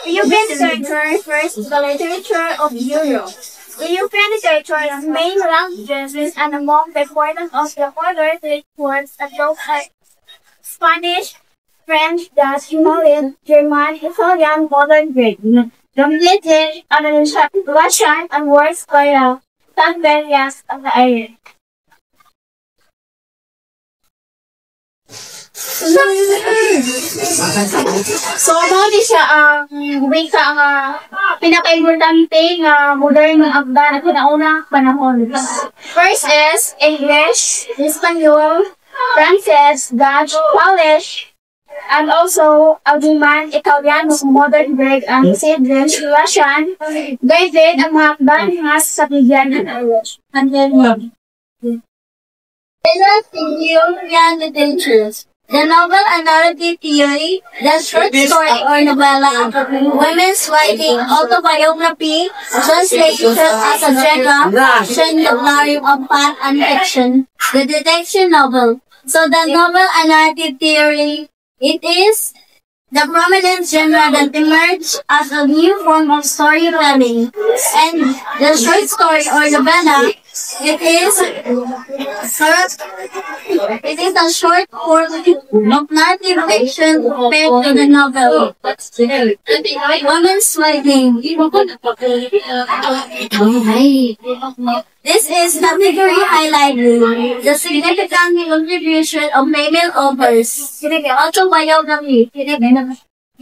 European literature refers to the literature of Europe. The European literature is main languages and among the important of the other three words that those are Spanish, French, Dutch, Italian, German, Italian, modern Greek. Dominated on the Russian and words by Siberians of the area. So, ano di siya ang wika nga pinaka-importante nga modern ng Afghan at pinaunang panahon. First is English, Espanol, Frances, Dutch, Polish, and also German, Italian, modern Greek, and Swedish, Russian, guided ang mga Afghan nga sa bigyan ng Irish. And then, European literatures. The novel and narrative theory, the short story or novella, women's writing, autobiography, translation as a genre, genre of fan and fiction, the detection novel. So the novel and narrative theory, it is the prominent genre that emerged as a new form of storytelling. And the short story or novella, it is a short form of narrative fiction compared to the novel. Women's writing. This is category highlighting the significant contribution of female authors. Autobiography.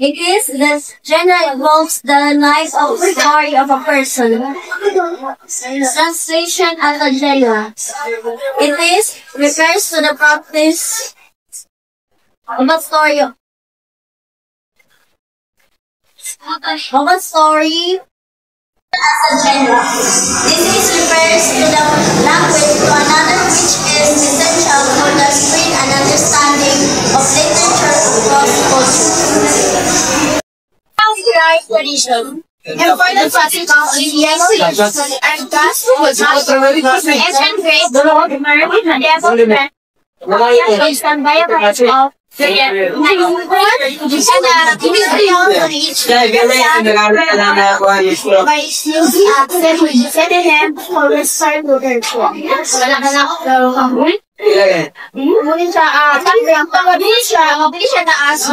It is this genre involves the life of the story of a person. Translation as a genre. It is refers to the practice of a story. As a genre. This is refers to the language to another which is essential for the spread and understanding of literature across cultures. Tradition. Important classical Indian and thus was not and great development based on biography of Mungkin siya, pag-mabilis siya taas.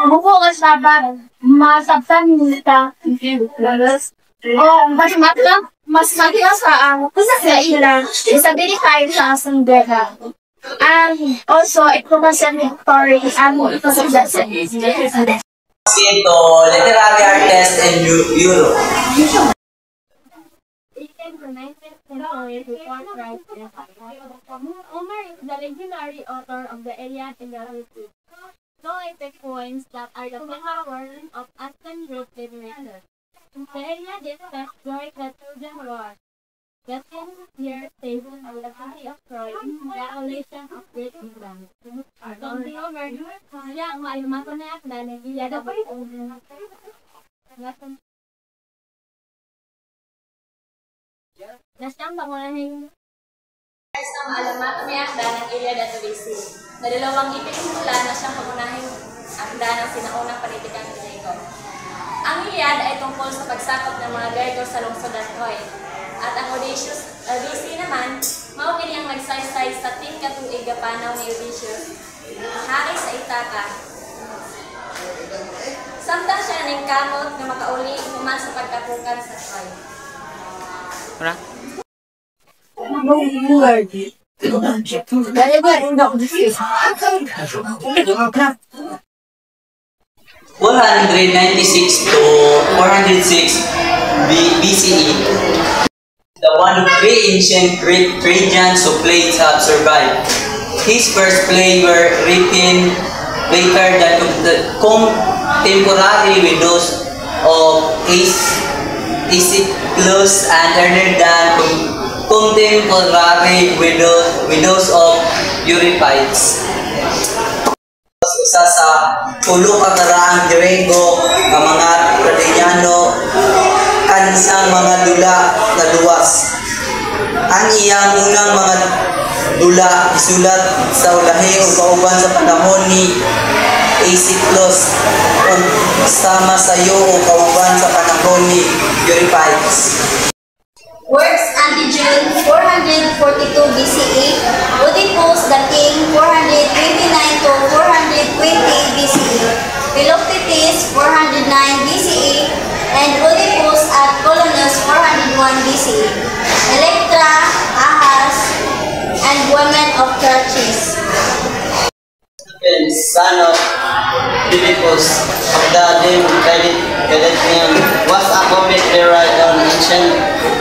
Bukas dapat masabtan nila. Mas matigas sa ilang isability sa asang deka. And also, it provides an story and it possesses Ito, literary artist in Europe. Omar is the legendary author of the Iliad and the Odyssey. No epic poems that are the final words of Aspen Group literature. The Iliad is set during the Trojan War. The 10-year table of the city of Troy, the elation of Great England. Something over, siya ang maimato na akda ng Iliad of Nasiyang pangunahing Ang alamat may akda ng Iliad at Odyssey. Nadalawang ipinimula na siyang pangunahing akda ng sinaunang panitikang Griego. Ang Iliad ay tungkol sa pagsakop ng mga Griego sa lungsod ng Troy. At ang Odyssey naman, maupili ang nagsaysay sa tingkatuig panaw ni Odysseus, hari sa Ithaca. Samtang siya ning kamot na makauli human sa pagkapukan sa Troy. (196 to 406 BCE). The one of three ancient Greek Trojans who played have survived. His first play were written later than contemporary with those of Aeschylus and earlier than contemporary with those of Euripides. Isa sa tulo ka karaang Grego nga mga Tradinyano kansang mga dula na luwas. Ang iyang unang mga dula isulat sa ulahi o kauban sa panahon ni Aeschylus o sama sa iyo o kauban sa panahon ni Euripides. Works Antigen 442 BCE, Oedipus the King 429 to 420 BCE, Philoctetes 409 BCE, and Oedipus at Colonus 401 BCE, Electra, Ahaz, and women of churches. Son of Philippus of the name Caledonian was a comet playwright on ancient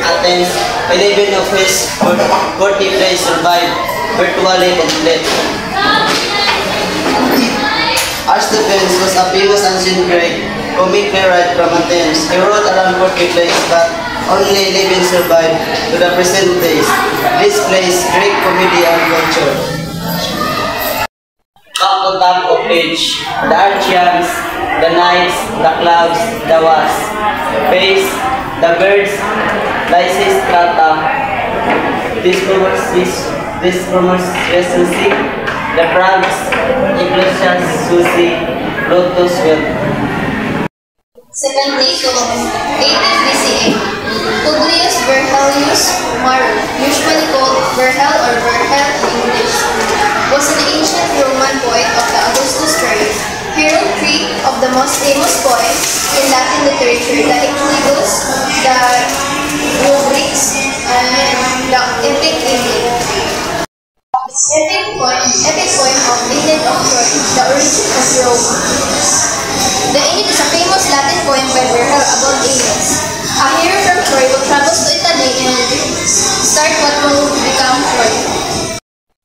Athens. 11 of his 40 plays survived, virtually complete. Aristophanes was a famous ancient Greek comic playwright from Athens. He wrote around 40 plays, but only 11 survived to the present days. This plays Greek comedy and culture. Top to top of page, the Archians, the Knights, the Clouds, the Wasps, Face, the Birds, Lysistrata, this Recency, the Frogs, Iglesias, Susi, Lotus, Well. 70 to 80 BCE, Publius Verhellius Maro, usually called Verhel or Verhel in English, was an ancient Roman poet of the Augustus period. He wrote three of the most famous poems in Latin literature: the Eclogues, the Rubrics, and the Epic Iliad. Epic poem of Iliad of Troy, the origin of Rome. The Iliad is a famous Latin poem by Virgil about Aeneas, a hero from Troy who travels to Italy and start what will become Troy.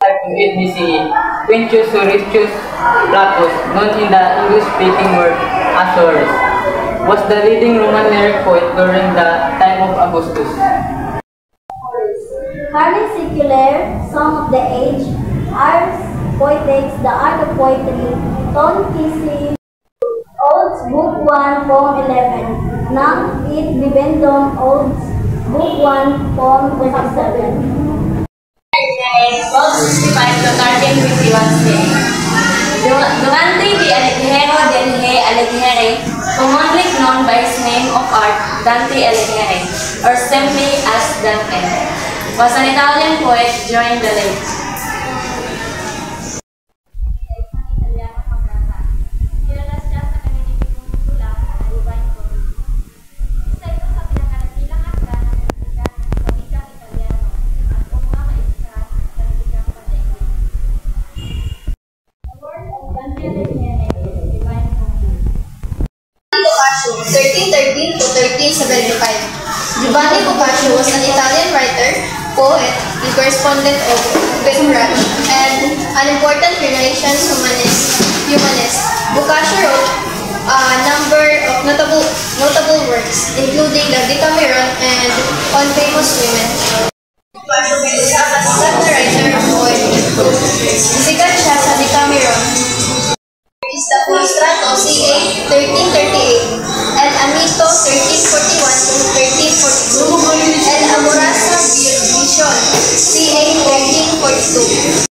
5 BCE, Quintus Horatius Flaccus, known in the English-speaking world as Horace, was the leading Roman lyric poet during the time of Augustus. Harley Secular, Song of the Age, Ars Poetics, The Art of Poetry, Ton Kisi, Odes, Book 1, Poem 11, Nang It Bibendum, Odes, Book 1, Poem 27. 1265 to 1351 CE. Durante the Alighiero del Alighieri, commonly known by his name of art, Dante Alighieri, or simply as Dante, was an Italian poet during the late Boccaccio, 1313 to 1375. Giovanni Boccaccio was an Italian writer, poet, and correspondent of Petrarch, and an important Renaissance humanist. Boccaccio wrote a number of notable works, including the Decameron and On Famous Women. Boccaccio is a writer of poetry. Sikat siya sa Decameron is the Frustrato ca. 1338, El Amito 1341 to 1342, El Amorosa Vision ca. 1342.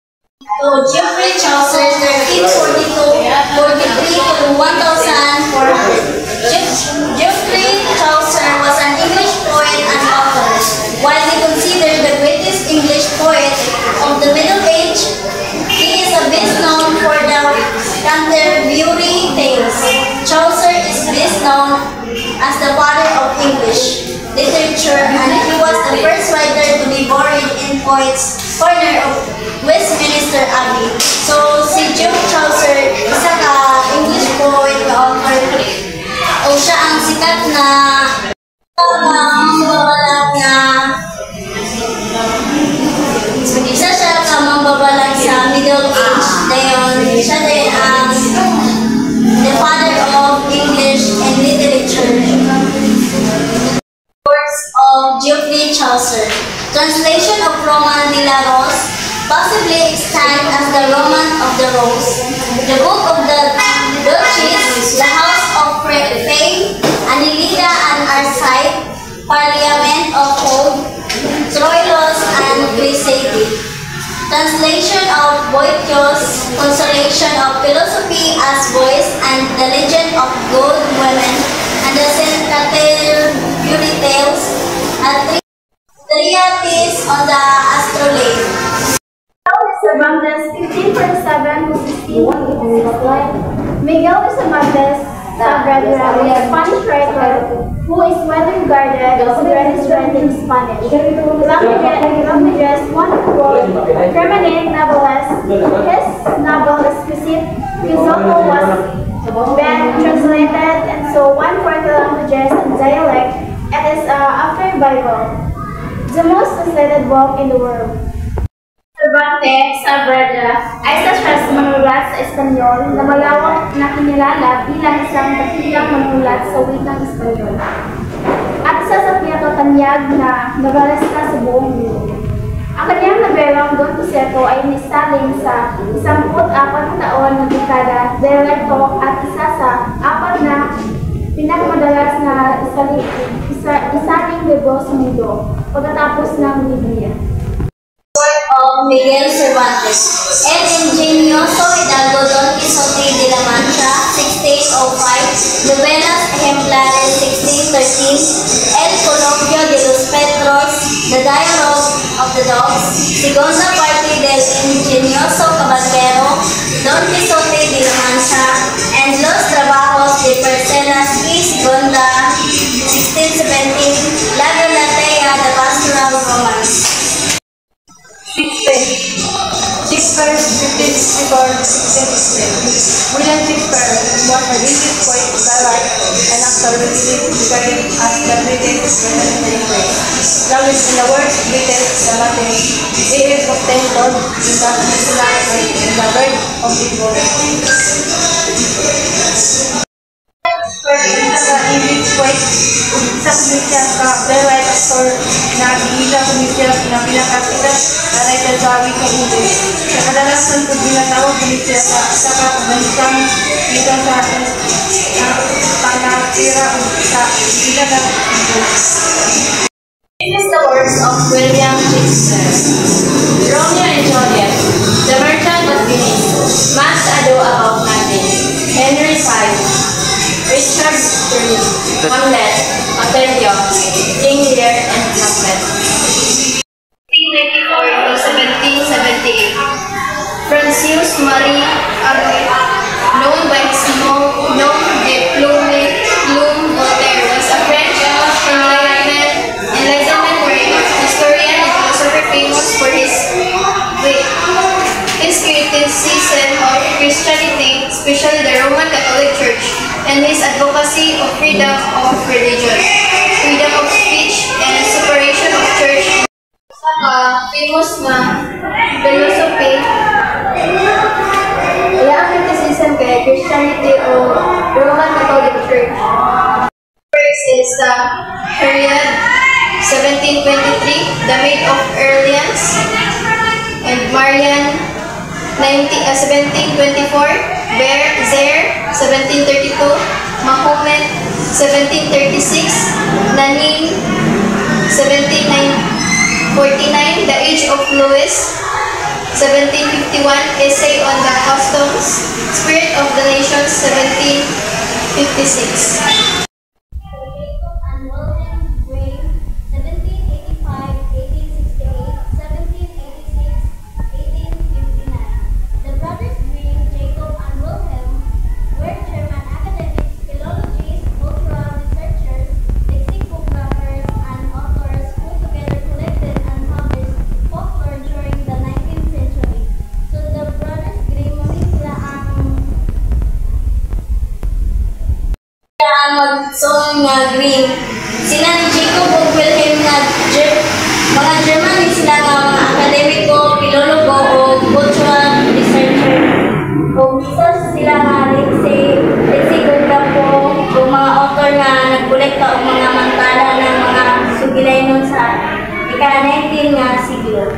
So, Geoffrey Chaucer, 1342, 43 to 1400. Geoffrey Chaucer was an English poet and author. While he considered the greatest English poet of the Middle Age, he is best known for the Canterbury Tales. Chaucer is best known as the father of English literature, and he was the first writer to be buried in Poets' Corner of Westminster Abbey. So, si Geoffrey Chaucer, isa ka English poet na author, o siya ang sikat na mambabalag isa siya ka mambabalag sa Middle Age. Dayon, siya din ang the father of English and literature. Works of Geoffrey Chaucer. Translation of Roman de la Rose, possibly extant as the Roman of the Rose. The Book of the Duchess, The House of Fame, Annelida and Arcite, Parliament of Old, Troilus and Translation of Boethius' Consolation of Philosophy as Voice and the Legend of Good Women and the Syncretic Beauty Tales, a treatise on the astrolabe. Cervantes, 1547-1686. Miguel de Cervantes Saavedra was a Spanish writer who is widely regarded as the greatest writer in Spanish. Languages, wonderful, feminine novelist. His novel Exquisite Quixote was then translated into 1/4 languages and dialect. It is after Bible, the most translated book in the world. Cervantes Saavedra ay isa siya sa manunulat sa Espanyol na malawak na kinilala bilang isang dakilang manunulat sa wikang Espanyol. At isa sa pinakatanyag na novelista sa buong mundo. Ang kanyang nobelang Don Quixote ay nisalin sa 14 taon na dekada, dialekto at isa sa 4 na pinakamadalas na isaling libro sa mundo pagkatapos ng Biblia. Of Miguel Cervantes, El Ingenioso Hidalgo Don Quixote de la Mancha, 1605, Novelas Ejemplares, 1613, El Coloquio de los Petros, The Dialogue of the Dogs, Segunda Parte del Ingenioso Caballero, Don Quixote de la Mancha, and Los Trabajos de Parcelas y Segunda, 1617, La Galatea, The Pastoral Romance. Shakespeare, 1564-1616. William Shakespeare was a British poet, playwright, and actor regarded as the British revolutionary poet. Language in the words British, the Latin. It is often called in the language in the birth of the world. English poet, sa kumisya ka playwright actor na iila kumisya na pinakasikat na writer sa wikang English. Sa kadalasan kung ginatawag kumisya sa kapabalikan dito sa panatira sa ginatawag English. This is the works of William Shakespeare. Romeo and Juliet, The Merchant of Venice, Mas Ado About Nothing, Henry V, Richard III, Hamlet, Othello, King Lear, and Hamlet. 1894 to 1778. Francis Marie Arouet, known by his nom de plume Voltaire, was a French Enlightenment historian and philosopher famous for his criticism of Christianity, especially the Roman Catholic Church, and his advocacy of freedom of religion, freedom of speech, and separation of church. Famous na philosophy, wala ang criticism kay Christianity o Roman Catholic Church. First is the period 1723, the Maid of Orleans, and Marian 1724, Zaire 1732, Mahomet 1736, Nanin 1749, The Age of Louis 1751, Essay on the Customs, Spirit of the Nations 1756. Song nga Grimm. Sila ni Jacob ug Wilhelm nga mga German ni sila nga mga akademiko, pilologo o cultural researcher. Kung isa sila nga Lexicograpo o mga author nga nagkolekta og mga mantala ng mga sugilaynon sa ika-19 nga siglo.